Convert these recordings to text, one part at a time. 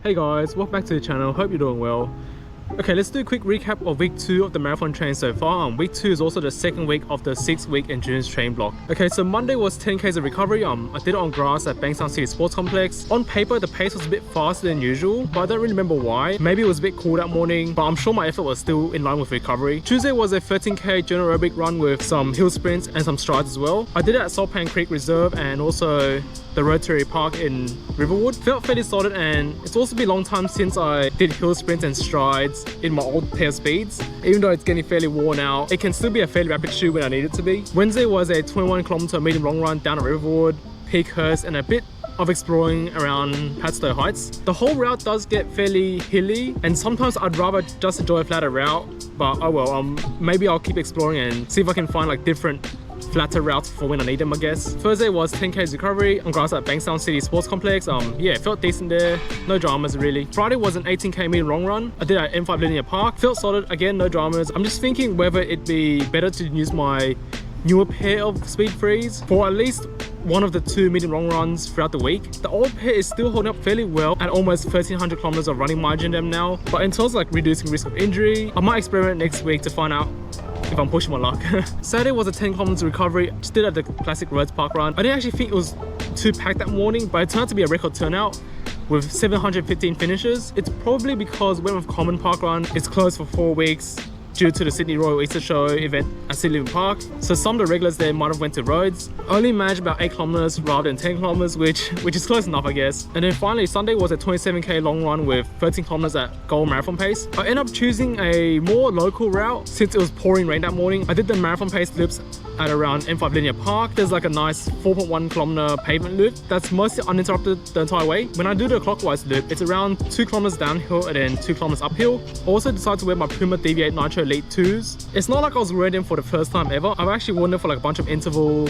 Hey guys, welcome back to the channel, hope you're doing well. Okay, let's do a quick recap of week 2 of the marathon training so far. Week 2 is also the second week of the 6-week endurance training block. Okay, so Monday was 10Ks of recovery. I did it on grass at Bankstown City Sports Complex. On paper, the pace was a bit faster than usual, but I don't really remember why. Maybe it was a bit cool that morning, but I'm sure my effort was still in line with recovery. Tuesday was a 13K general aerobic run with some hill sprints and some strides as well. I did it at Saltpan Creek Reserve and also the Rotary Park in Riverwood. Felt fairly solid, and it's also been a long time since I did hill sprints and strides in my old pair of speeds. Even though it's getting fairly worn out, it can still be a fairly rapid shoe when I need it to be. Wednesday was a 21km medium long run down at Riverwood, Peakhurst, and a bit of exploring around Padstow Heights. The whole route does get fairly hilly, and sometimes I'd rather just enjoy a flatter route, but oh well, maybe I'll keep exploring and see if I can find like different flatter routes for when I need them, I guess. Thursday was 10K recovery on grass at Bankstown City Sports Complex. Yeah, felt decent there, no dramas really. Friday was an 18K medium long run. I did at M5 Linear Park, felt solid, again no dramas. I'm just thinking whether it'd be better to use my newer pair of speed frees for at least one of the 2 medium long runs throughout the week. The old pair is still holding up fairly well at almost 1300 kilometers of running margin in them now, but in terms of like reducing risk of injury, I might experiment next week to find out if I'm pushing my luck. Saturday was a 10km recovery, just did at the classic roads park run. I didn't actually think it was too packed that morning, but it turned out to be a record turnout with 715 finishes. It's probably because Wentworth Common Park Run is closed for 4 weeks due to the Sydney Royal Easter Show event at Sydney Park, so some of the regulars there might have went to roads. I only managed about 8 kilometers rather than 10 kilometers, which is close enough, I guess. And then finally Sunday was a 27K long run with 13 kilometers at goal marathon pace. I ended up choosing a more local route since it was pouring rain that morning. I did the marathon pace loops at around M5 Linear Park. There's like a nice 4.1 kilometer pavement loop that's mostly uninterrupted the entire way. When I do the clockwise loop, it's around 2 kilometers downhill and then 2 kilometers uphill. I also decided to wear my Puma DV8 Nitro Elite 2s. It's not like I was wearing them for the first time ever. I've actually worn them for like a bunch of interval,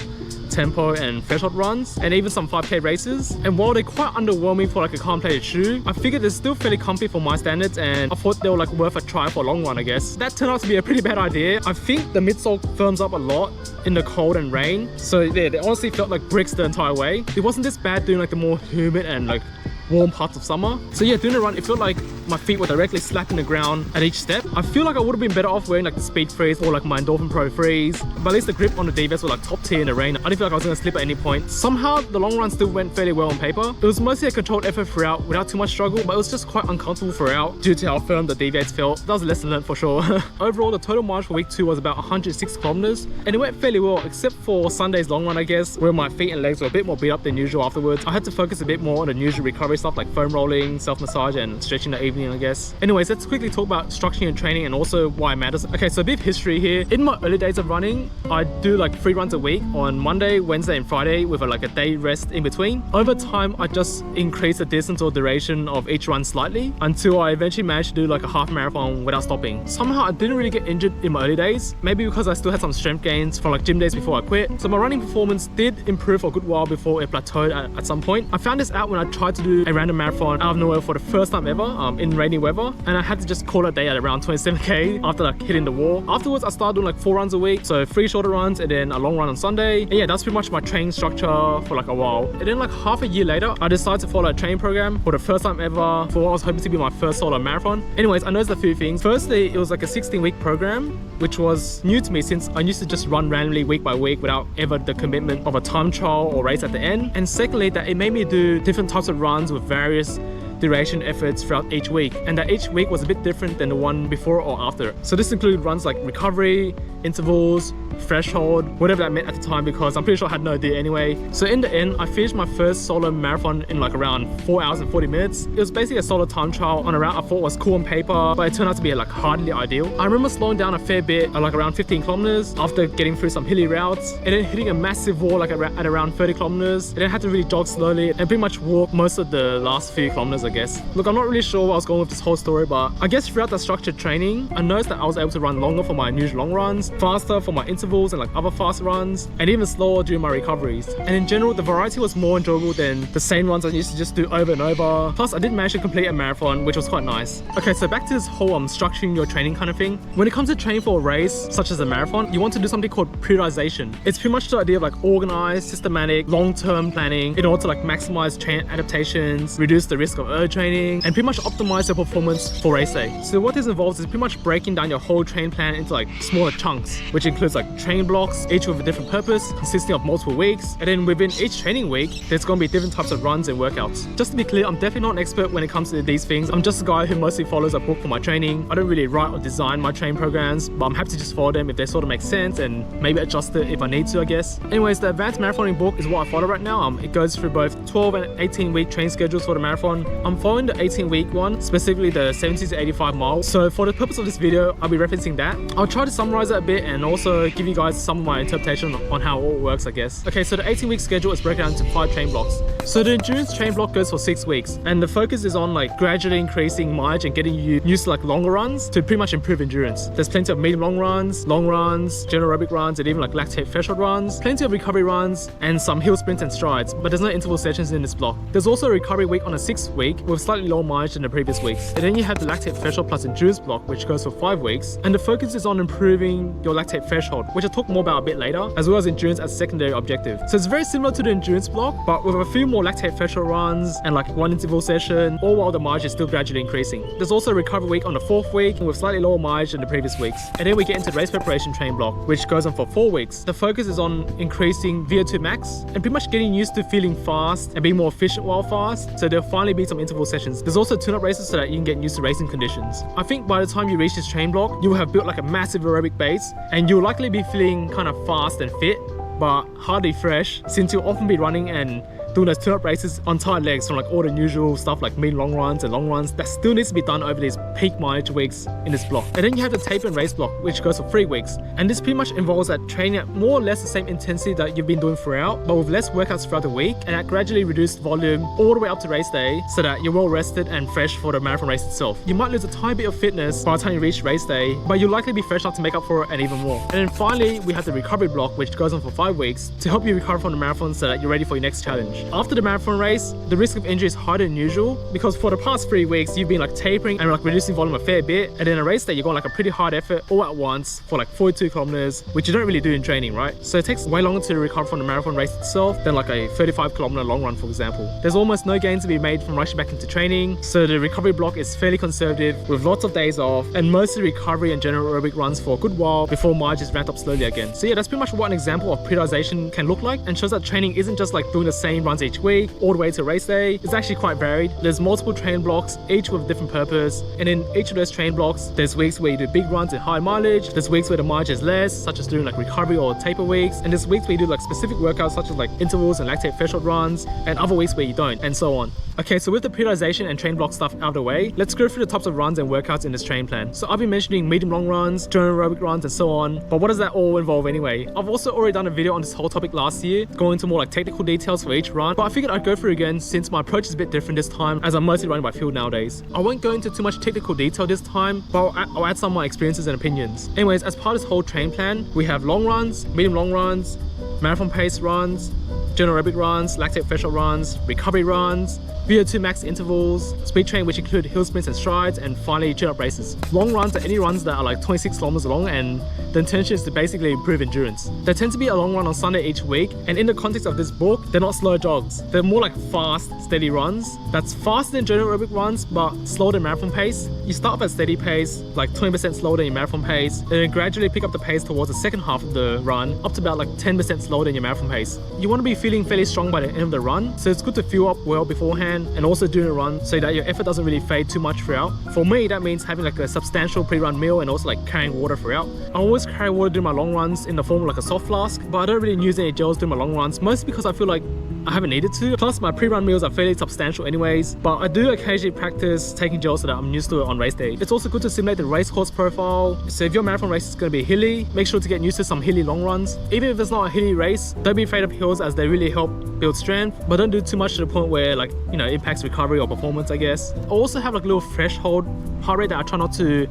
tempo and threshold runs, and even some 5K races. And while they're quite underwhelming for like a calm-plated shoe, I figured they're still fairly comfy for my standards, and I thought they were like worth a try for a long run, I guess. That turned out to be a pretty bad idea. I think the midsole firms up a lot in the cold and rain, so yeah, they honestly felt like bricks the entire way. It wasn't this bad during like the more humid and like warm parts of summer. So yeah, during the run, it felt like my feet were directly slapping the ground at each step. I feel like I would have been better off wearing like the Speed Freeze or like my Endorphin Pro Freeze, but at least the grip on the DVS was like top tier in the rain. I didn't feel like I was going to slip at any point. Somehow the long run still went fairly well on paper. It was mostly a controlled effort throughout without too much struggle, but it was just quite uncomfortable throughout due to how firm the DVS felt. That was a lesson learned for sure. Overall, the total march for week 2 was about 106 kilometers, and it went fairly well except for Sunday's long run, I guess, where my feet and legs were a bit more beat up than usual afterwards. I had to focus a bit more on the usual recovery stuff like foam rolling, self-massage and stretching the evening, I guess. Anyways, let's quickly talk about structuring and training and also why it matters. Okay, so a bit of history here. In my early days of running, I do like 3 runs a week on Monday, Wednesday and Friday with like a day rest in between. Over time, I just increased the distance or duration of each run slightly until I eventually managed to do like a half marathon without stopping. Somehow I didn't really get injured in my early days, maybe because I still had some strength gains from like gym days before I quit. So my running performance did improve for a good while before it plateaued at some point. I found this out when I tried to do a random marathon out of nowhere for the first time ever in rainy weather, and I had to just call it a day at around 27K after like hitting the wall. Afterwards, I started doing like 4 runs a week, so 3 shorter runs and then a long run on Sunday. And yeah, that's pretty much my training structure for like a while. And then like half a year later, I decided to follow a training program for the first time ever for what I was hoping to be my first solo marathon. Anyways, I noticed a few things. Firstly, it was like a 16-week program, which was new to me since I used to just run randomly week by week without ever the commitment of a time trial or race at the end. And secondly, that it made me do different types of runs with various duration efforts throughout each week, and that each week was a bit different than the one before or after. So this included runs like recovery, intervals, threshold, whatever that meant at the time, because I'm pretty sure I had no idea anyway. So in the end, I finished my first solo marathon in like around 4 hours and 40 minutes. It was basically a solo time trial on a route I thought was cool on paper, but it turned out to be like hardly ideal. I remember slowing down a fair bit at like around 15 kilometers after getting through some hilly routes, and then hitting a massive wall like at around 30 kilometers, and then had to really jog slowly and pretty much walk most of the last few kilometers, I guess. Look, I'm not really sure where I was going with this whole story, but I guess throughout the structured training, I noticed that I was able to run longer for my unusual long runs, faster for my intervals and like other fast runs, and even slower during my recoveries. And in general, the variety was more enjoyable than the same runs I used to just do over and over. Plus, I did manage to complete a marathon, which was quite nice. Okay, so back to this whole structuring your training kind of thing. When it comes to training for a race, such as a marathon, you want to do something called periodization. It's pretty much the idea of like organized, systematic, long-term planning in order to like maximize training adaptations, reduce the risk of VO training, and pretty much optimize your performance for race day. So what this involves is pretty much breaking down your whole train plan into like smaller chunks, which includes like train blocks, each with a different purpose, consisting of multiple weeks. And then within each training week, there's going to be different types of runs and workouts. Just to be clear, I'm definitely not an expert when it comes to these things. I'm just a guy who mostly follows a book for my training. I don't really write or design my training programs, but I'm happy to just follow them if they sort of make sense and maybe adjust it if I need to, I guess. Anyways, the advanced marathoning book is what I follow right now. It goes through both 12 and 18 week training schedules for the marathon. I'm following the 18 week one, specifically the 70 to 85 miles. So for the purpose of this video, I'll be referencing that. I'll try to summarize it a bit and also give you guys some of my interpretation on how it all works, I guess. Okay, so the 18 week schedule is broken down into 5 train blocks. So the endurance train block goes for 6 weeks, and the focus is on like gradually increasing mileage and getting you used to like longer runs to pretty much improve endurance. There's plenty of medium long runs, general aerobic runs, and even like lactate threshold runs, plenty of recovery runs, and some hill sprints and strides, but there's no interval sessions in this block. There's also a recovery week on a 6th week with slightly lower mileage than the previous weeks. And then you have the lactate threshold plus endurance block, which goes for 5 weeks, and the focus is on improving your lactate threshold, which I'll talk more about a bit later, as well as endurance as a secondary objective. So it's very similar to the endurance block, but with a few more lactate threshold runs and like 1 interval session, all while the mileage is still gradually increasing. There's also a recovery week on the 4th week with slightly lower mileage than the previous weeks. And then we get into the race preparation train block, which goes on for 4 weeks. The focus is on increasing VO2 max and pretty much getting used to feeling fast and being more efficient while fast. So there'll finally be some interval sessions. There's also tune-up races so that you can get used to racing conditions. I think by the time you reach this train block, you will have built like a massive aerobic base, and you'll likely be feeling kind of fast and fit, but hardly fresh, since you'll often be running and doing those tune-up races on tight legs from like all the usual stuff like medium long runs and long runs that still needs to be done over these peak mileage weeks in this block. And then you have the taper and race block, which goes for 3 weeks. And this pretty much involves that training at more or less the same intensity that you've been doing throughout, but with less workouts throughout the week and at gradually reduced volume all the way up to race day, so that you're well rested and fresh for the marathon race itself. You might lose a tiny bit of fitness by the time you reach race day, but you'll likely be fresh enough to make up for it and even more. And then finally, we have the recovery block, which goes on for 5 weeks to help you recover from the marathon so that you're ready for your next challenge. After the marathon race, the risk of injury is higher than usual because for the past 3 weeks you've been like tapering and like reducing volume a fair bit, and then a race day you're going like a pretty hard effort all at once for like 42 kilometers, which you don't really do in training, right? So it takes way longer to recover from the marathon race itself than like a 35 kilometer long run, for example. There's almost no gains to be made from rushing back into training, so the recovery block is fairly conservative with lots of days off and mostly recovery and general aerobic runs for a good while before mileage is ramped up slowly again. So yeah, that's pretty much what an example of periodization can look like, and shows that training isn't just like doing the same runs each week all the way to race day. It's actually quite varied. There's multiple train blocks, each with a different purpose, and in each of those train blocks there's weeks where you do big runs and high mileage, there's weeks where the mileage is less, such as doing like recovery or taper weeks, and there's weeks where you do like specific workouts such as like intervals and lactate threshold runs, and other weeks where you don't, and so on. Okay, so with the periodization and train block stuff out of the way, let's go through the types of runs and workouts in this train plan. So I've been mentioning medium long runs, general aerobic runs, and so on, but what does that all involve anyway? I've also already done a video on this whole topic last year, going into more like technical details for each run, but I figured I'd go through it again since my approach is a bit different this time, as I'm mostly running by field nowadays. I won't go into too much technical detail this time, but I'll add some of my experiences and opinions. Anyways, as part of this whole train plan, we have long runs, medium long runs, marathon pace runs, general aerobic runs, lactate threshold runs, recovery runs, VO2 max intervals, speed training which include hill sprints and strides, and finally tune-up races. Long runs are any runs that are like 26 kilometers long, and the intention is to basically improve endurance. There tend to be a long run on Sunday each week, and in the context of this book, they're not slow jogs. They're more like fast, steady runs. That's faster than general aerobic runs, but slower than marathon pace. You start off at steady pace, like 20% slower than your marathon pace, and then gradually pick up the pace towards the second half of the run, up to about like 10% slower than your marathon pace. You want to be feeling fairly strong by the end of the run, so it's good to fuel up well beforehand and also during the run so that your effort doesn't really fade too much throughout. For me, that means having like a substantial pre-run meal and also like carrying water throughout. I always carry water during my long runs in the form of like a soft flask, but I don't really use any gels during my long runs, mostly because I feel like I haven't needed to. Plus my pre-run meals are fairly substantial anyways, but I do occasionally practice taking gels so that I'm used to it on race day. It's also good to simulate the race course profile. So if your marathon race is going to be hilly, make sure to get used to some hilly long runs. Even if it's not a hilly race, don't be afraid of hills as they really help build strength, but don't do too much to the point where like, you know, impacts recovery or performance, I guess. I also have like a little threshold heart rate that I try not to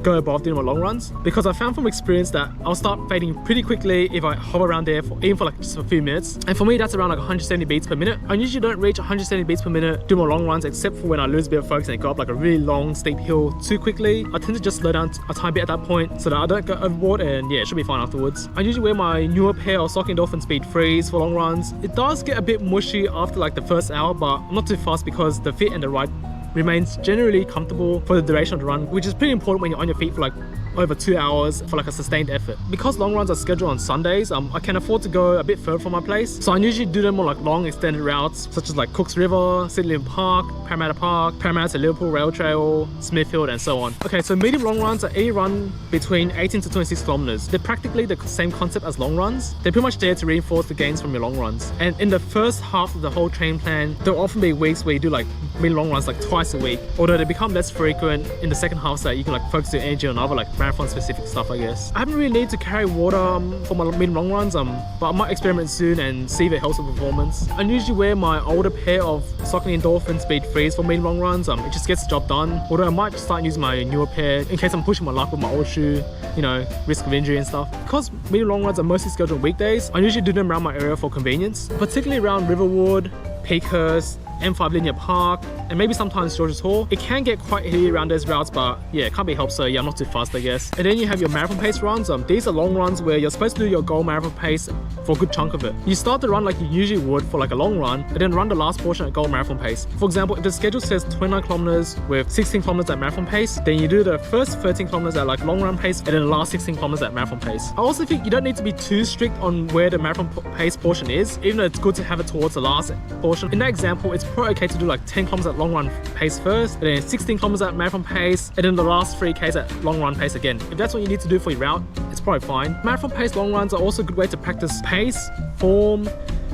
go above during my long runs, because I found from experience that I'll start fading pretty quickly if I hover around there for even for like just a few minutes. And for me, that's around like 170 beats per minute. I usually don't reach 170 beats per minute during my long runs, except for when I lose a bit of focus and go up like a really long steep hill too quickly. I tend to just slow down a tiny bit at that point so that I don't go overboard, and yeah, it should be fine afterwards. I usually wear my newer pair of Saucony Dolphin Speed 3s for long runs. It does get a bit mushy after like the first hour, but I'm not too fast because the fit and the ride remains generally comfortable for the duration of the run, which is pretty important when you're on your feet for like over 2 hours for like a sustained effort. Because long runs are scheduled on Sundays, I can afford to go a bit further from my place. So I usually do them on like long extended routes, such as like Cooks River, Sydney Park, Parramatta to Liverpool Rail Trail, Smithfield, and so on. Okay, so medium long runs are any run between 18 to 26 kilometers. They're practically the same concept as long runs. They're pretty much there to reinforce the gains from your long runs. And in the first half of the whole train plan, there'll often be weeks where you do like medium long runs like twice a week, although they become less frequent in the second half so that you can like focus your energy on other like marathon specific stuff, I guess. I haven't really needed to carry water for my medium long runs, but I might experiment soon and see if it helps with performance. I usually wear my older pair of Saucony Endorphin Speed Frees for medium long runs. It just gets the job done, although I might just start using my newer pair in case I'm pushing my luck with my old shoe, you know, risk of injury and stuff. Because medium long runs are mostly scheduled on weekdays, I usually do them around my area for convenience, particularly around Riverwood, Peakhurst, M5 Linear Park, and maybe sometimes George's Hall. It can get quite hilly around those routes, but yeah, it can't be helped, so yeah, I'm not too fast, I guess. And then you have your marathon pace runs. These are long runs where you're supposed to do your goal marathon pace for a good chunk of it. You start the run like you usually would for like a long run, and then run the last portion at goal marathon pace. For example, if the schedule says 29 kilometers with 16 kilometers at marathon pace, then you do the first 13 kilometers at like long run pace, and then the last 16 kilometers at marathon pace. I also think you don't need to be too strict on where the marathon pace portion is, even though it's good to have it towards the last portion. In that example, it's probably okay to do like 10 kilometers at long run pace first, and then 16 kilometers at marathon pace, and then the last 3Ks at long run pace again. If that's what you need to do for your route, it's probably fine. Marathon pace long runs are also a good way to practice pace, form,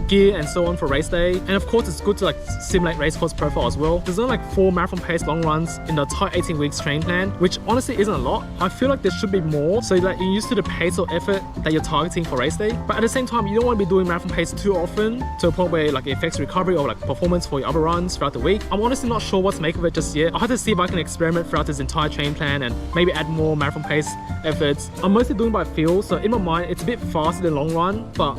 gear, and so on for race day. And of course, it's good to like simulate race course profile as well. There's only like 4 marathon pace long runs in the entire 18 weeks train plan, which honestly isn't a lot. I feel like there should be more so that you're used to the pace or effort that you're targeting for race day. But at the same time, you don't want to be doing marathon pace too often to a point where like it affects recovery or like performance for your other runs throughout the week. I'm honestly not sure what to make of it just yet. I'll have to see if I can experiment throughout this entire train plan and maybe add more marathon pace efforts. I'm mostly doing by feel, so in my mind, it's a bit faster than long run, but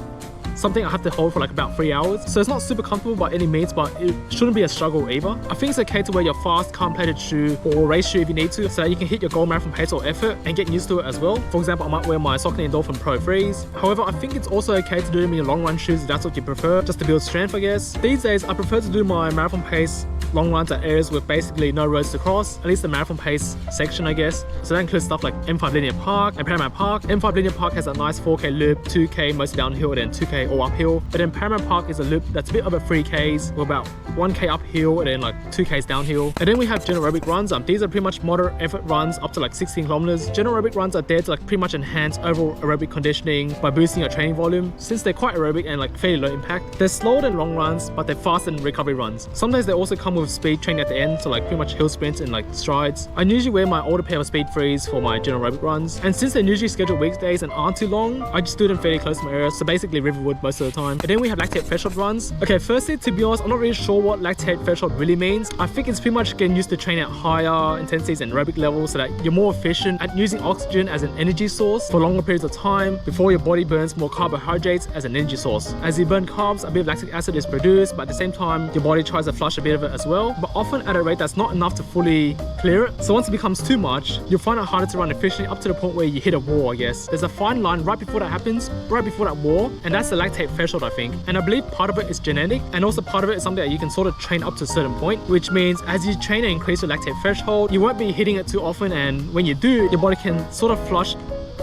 something I have to hold for like about 3 hours. So it's not super comfortable by any means, but it shouldn't be a struggle either. I think it's okay to wear your fast carbon-plated shoe or race shoe if you need to, so that you can hit your goal marathon pace or effort and get used to it as well. For example, I might wear my Saucony Endorphin Pro Frees. However, I think it's also okay to do them in your long run shoes if that's what you prefer, just to build strength, I guess. These days, I prefer to do my marathon pace long runs at areas with basically no roads to cross, at least the marathon pace section, I guess. So that includes stuff like M5 Linear Park and Paramount Park. M5 Linear Park has a nice 4K loop, 2K mostly downhill, and then 2K all uphill. But then Paramount Park is a loop that's a bit over 3Ks with about 1K uphill and then like 2Ks downhill. And then we have general aerobic runs. These are pretty much moderate effort runs up to like 16 kilometers. General aerobic runs are there to like pretty much enhance overall aerobic conditioning by boosting your training volume. Since they're quite aerobic and like fairly low impact, they're slower than long runs, but they're faster than recovery runs. Sometimes they also come with speed training at the end, so like pretty much hill sprints and like strides. I usually wear my older pair of Speed Frees for my general aerobic runs, and since they're usually scheduled weekdays and aren't too long, I just do them fairly close to my area, so basically Riverwood most of the time. And then we have lactate threshold runs. Okay, firstly, to be honest, I'm not really sure what lactate threshold really means. I think it's pretty much getting used to train at higher intensities and aerobic levels so that you're more efficient at using oxygen as an energy source for longer periods of time before your body burns more carbohydrates as an energy source. As you burn carbs, a bit of lactic acid is produced, but at the same time, your body tries to flush a bit of it as well, but often at a rate that's not enough to fully clear it. So once it becomes too much, you'll find it harder to run efficiently up to the point where you hit a wall, I guess. There's a fine line right before that happens, right before that wall, and that's the lactate threshold, I think. And I believe part of it is genetic, and also part of it is something that you can sort of train up to a certain point, which means as you train and increase your lactate threshold, you won't be hitting it too often, and when you do, your body can sort of flush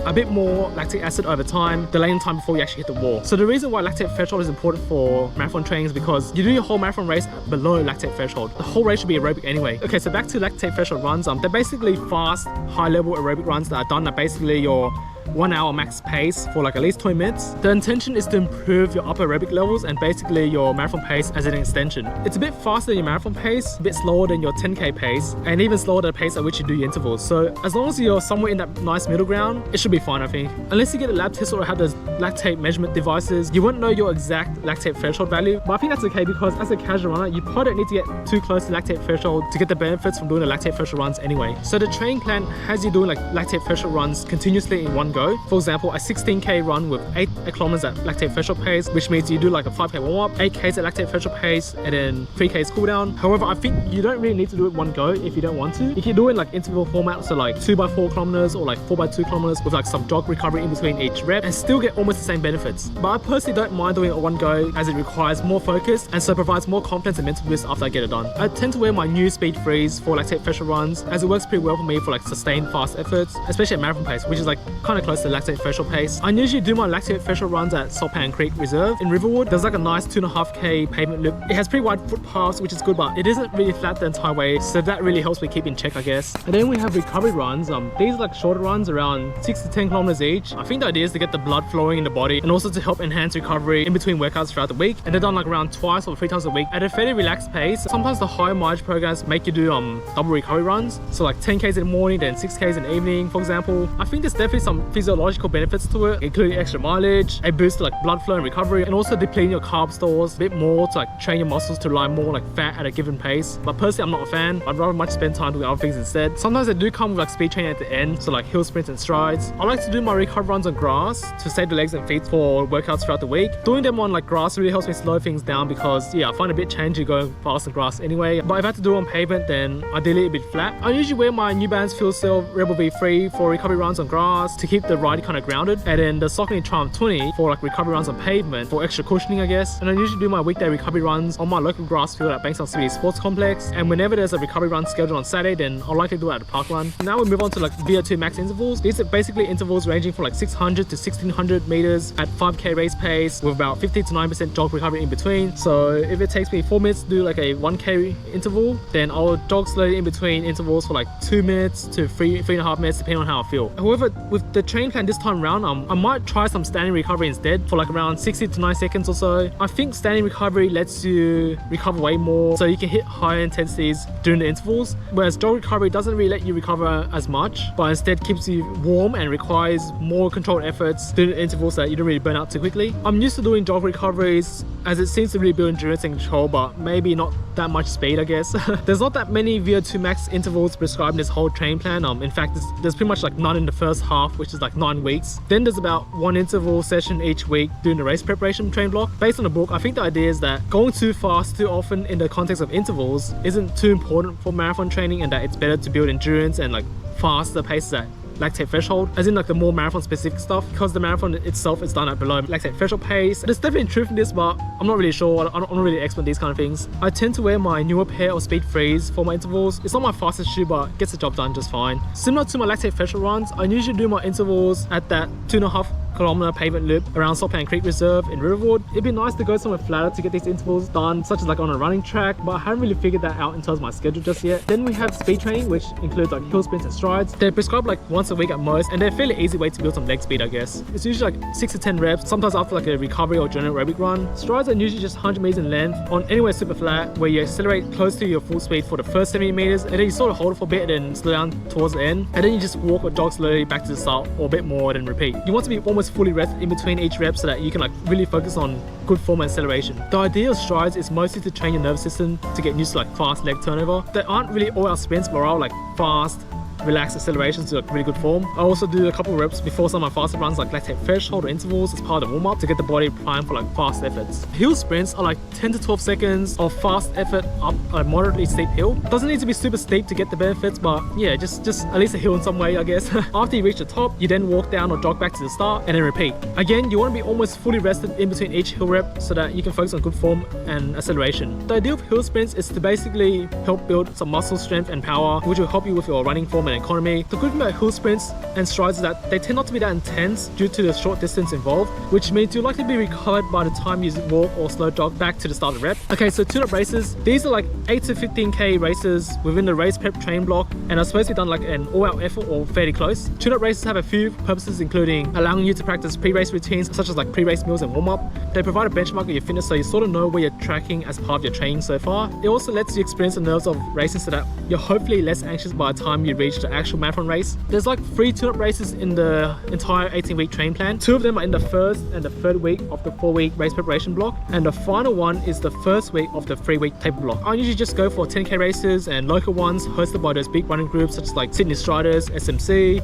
a bit more lactic acid over time, delaying time before you actually hit the wall. So the reason why lactate threshold is important for marathon training is because you do your whole marathon race below lactate threshold. The whole race should be aerobic anyway. Okay, so back to lactate threshold runs. They're basically fast, high-level aerobic runs that are done at basically your 1 hour max pace for like at least 20 minutes. The intention is to improve your upper aerobic levels and basically your marathon pace as an extension. It's a bit faster than your marathon pace, a bit slower than your 10K pace, and even slower than the pace at which you do your intervals. So as long as you're somewhere in that nice middle ground, it should be fine, I think. Unless you get a lab test or have those lactate measurement devices, you won't know your exact lactate threshold value. But I think that's okay because as a casual runner, you probably don't need to get too close to lactate threshold to get the benefits from doing the lactate threshold runs anyway. So the training plan has you doing like lactate threshold runs continuously in one go. go. For example, a 16k run with 8 kilometers at lactate threshold pace, which means you do like a 5k warm-up, 8k's at lactate threshold pace, and then 3k's cooldown. However, I think you don't really need to do it one go if you don't want to. You can do it in like interval format, so like 2x4 kilometers or like 4x2 kilometers with like some jog recovery in between each rep and still get almost the same benefits. But I personally don't mind doing it one go as it requires more focus and so provides more confidence and mental boost after I get it done. I tend to wear my new speed freeze for lactate threshold runs as it works pretty well for me for like sustained fast efforts, especially at marathon pace, which is like kind of close to lactate threshold pace. I usually do my lactate threshold runs at Saltpan Creek Reserve in Riverwood. There's like a nice 2.5k pavement loop. It has pretty wide footpaths, which is good, but it isn't really flat the entire way, so that really helps me keep in check, I guess. And then we have recovery runs. These are like shorter runs around 6 to 10 kilometers each. I think the idea is to get the blood flowing in the body and also to help enhance recovery in between workouts throughout the week. And they're done like around twice or 3 times a week at a fairly relaxed pace. Sometimes the higher mileage programs make you do double recovery runs, so like 10k's in the morning, then 6k's in the evening, for example. I think there's definitely some physiological benefits to it, including extra mileage, a boost to like blood flow and recovery, and also depleting your carb stores a bit more to like train your muscles to rely more like fat at a given pace. But personally, I'm not a fan. I'd rather much spend time doing other things instead. Sometimes they do come with like speed training at the end, so like hill sprints and strides. I like to do my recovery runs on grass to save the legs and feet for workouts throughout the week. Doing them on like grass really helps me slow things down because yeah, I find it a bit challenging going fast on grass anyway. But if I have to do it on pavement, then ideally a bit flat. I usually wear my New Balance Fuel Cell Rebel V3 for recovery runs on grass to keep the ride kind of grounded, and then the Saucony Triumph 20 for like recovery runs on pavement for extra cushioning, I guess. And I usually do my weekday recovery runs on my local grass field at Bankstown City Sports Complex, and whenever there's a recovery run scheduled on Saturday, then I'll likely do it at a park run. Now we move on to like VO2 max intervals. These are basically intervals ranging from like 600 to 1600 meters at 5k race pace with about 50 to 9% jog recovery in between. So if it takes me 4 minutes to do like a 1k interval, then I'll jog slowly in between intervals for like 2 minutes to 3.5 minutes depending on how I feel. However, with the training plan this time around, I might try some standing recovery instead for like around 60 to 9 seconds or so. I think standing recovery lets you recover way more, so you can hit higher intensities during the intervals, whereas jog recovery doesn't really let you recover as much, but instead keeps you warm and requires more controlled efforts during the intervals so that you don't really burn out too quickly. I'm used to doing jog recoveries as it seems to really build endurance and control, but maybe not that much speed, I guess. There's not that many VO2 max intervals prescribed in this whole training plan. In fact, there's pretty much like none in the first half, which is like 9 weeks. Then there's about 1 interval session each week during the race preparation train block. Based on the book, I think the idea is that going too fast too often in the context of intervals isn't too important for marathon training, and that it's better to build endurance and like faster paces at lactate threshold, as in like the more marathon specific stuff, because the marathon itself is done at below lactate threshold pace. There's definitely truth in this, but I'm not really sure. I'm not really expert in these kind of things. I tend to wear my newer pair of Speed Freeze for my intervals. It's not my fastest shoe, but gets the job done just fine. Similar to my lactate threshold runs, I usually do my intervals at that 2.5 kilometer pavement loop around Saltpan Creek Reserve in Riverwood. It'd be nice to go somewhere flatter to get these intervals done, such as like on a running track, but I haven't really figured that out in terms of my schedule just yet. Then we have speed training, which includes like hill sprints and strides. They're prescribed like once a week at most, and they're a fairly easy way to build some leg speed, I guess. It's usually like 6 to 10 reps, sometimes after like a recovery or general aerobic run. Strides are usually just 100 meters in length on anywhere super flat, where you accelerate close to your full speed for the first 70 meters, and then you sort of hold it for a bit and then slow down towards the end, and then you just walk or jog slowly back to the start or a bit more, then repeat. You want to be almost fully rested in between each rep so that you can like really focus on good form and acceleration. The idea of strides is mostly to train your nervous system to get used to like fast leg turnover. They aren't really all out sprints, but are all like fast, relaxed accelerations to like really good form. I also do a couple of reps before some of my faster runs like lactate threshold or intervals as part of the warm-up to get the body primed for like fast efforts. Hill sprints are like 10 to 12 seconds of fast effort up a moderately steep hill. Doesn't need to be super steep to get the benefits, but yeah, just at least a hill in some way, I guess. After you reach the top, you then walk down or jog back to the start and then repeat. Again, you want to be almost fully rested in between each hill rep so that you can focus on good form and acceleration. The idea of hill sprints is to basically help build some muscle strength and power, which will help you with your running form and economy. The good thing about hill sprints and strides is that they tend not to be that intense due to the short distance involved, which means you'll likely be recovered by the time you walk or slow jog back to the start of the rep. Okay, so tune-up races. These are like 8 to 15k races within the race prep train block and are supposed to be done like an all-out effort or fairly close. Tune-up races have a few purposes, including allowing you to practice pre-race routines such as like pre-race meals and warm-up. They provide a benchmark of your fitness so you sort of know where you're tracking as part of your training so far. It also lets you experience the nerves of racing so that you're hopefully less anxious by the time you reach to the actual marathon race. There's like 3 tune-up races in the entire 18-week train plan. 2 of them are in the first and the third week of the 4-week race preparation block, and the final one is the first week of the 3-week taper block. I usually just go for 10k races and local ones hosted by those big running groups such as like Sydney Striders, SMC,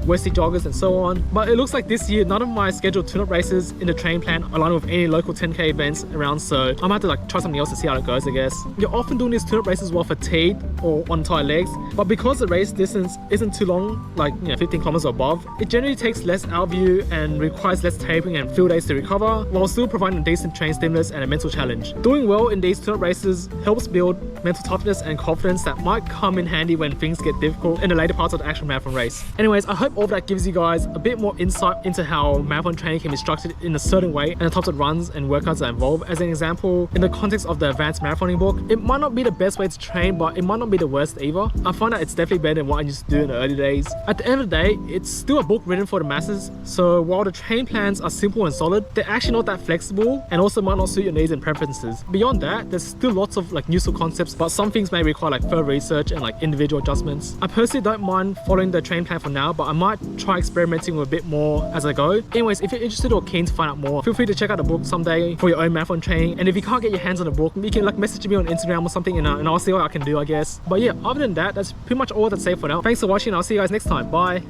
Westie Joggers and so on. But it looks like this year none of my scheduled tune-up races in the train plan align with any local 10k events around, so I might have to like try something else to see how it goes, I guess. You're often doing these tune-up races while fatigued or on tight legs, but because the race distance isn't too long, like 15 kilometers or above, it generally takes less out of you and requires less tapering and field days to recover, while still providing a decent train stimulus and a mental challenge. Doing well in these tune-up races helps build mental toughness and confidence that might come in handy when things get difficult in the later parts of the actual marathon race. Anyways, I hope all of that gives you guys a bit more insight into how marathon training can be structured in a certain way and the types of runs and workouts that involve. As an example, in the context of the advanced marathoning book, it might not be the best way to train, but it might not be the worst either. I find that it's definitely better than what I used to do in the early days. At the end of the day, it's still a book written for the masses, so while the train plans are simple and solid, they're actually not that flexible and also might not suit your needs and preferences. Beyond that, there's still lots of like useful concepts, but some things may require like further research and like individual adjustments. I personally don't mind following the train plan for now, but I might try experimenting with a bit more as I go. Anyways, if you're interested or keen to find out more, feel free to check out the book someday for your own marathon training. And if you can't get your hands on the book, you can like message me on Instagram or something and I'll see what I can do, I guess. But yeah, other than that, that's pretty much all that's safe for now. Thanks for watching. I'll see you guys next time. Bye.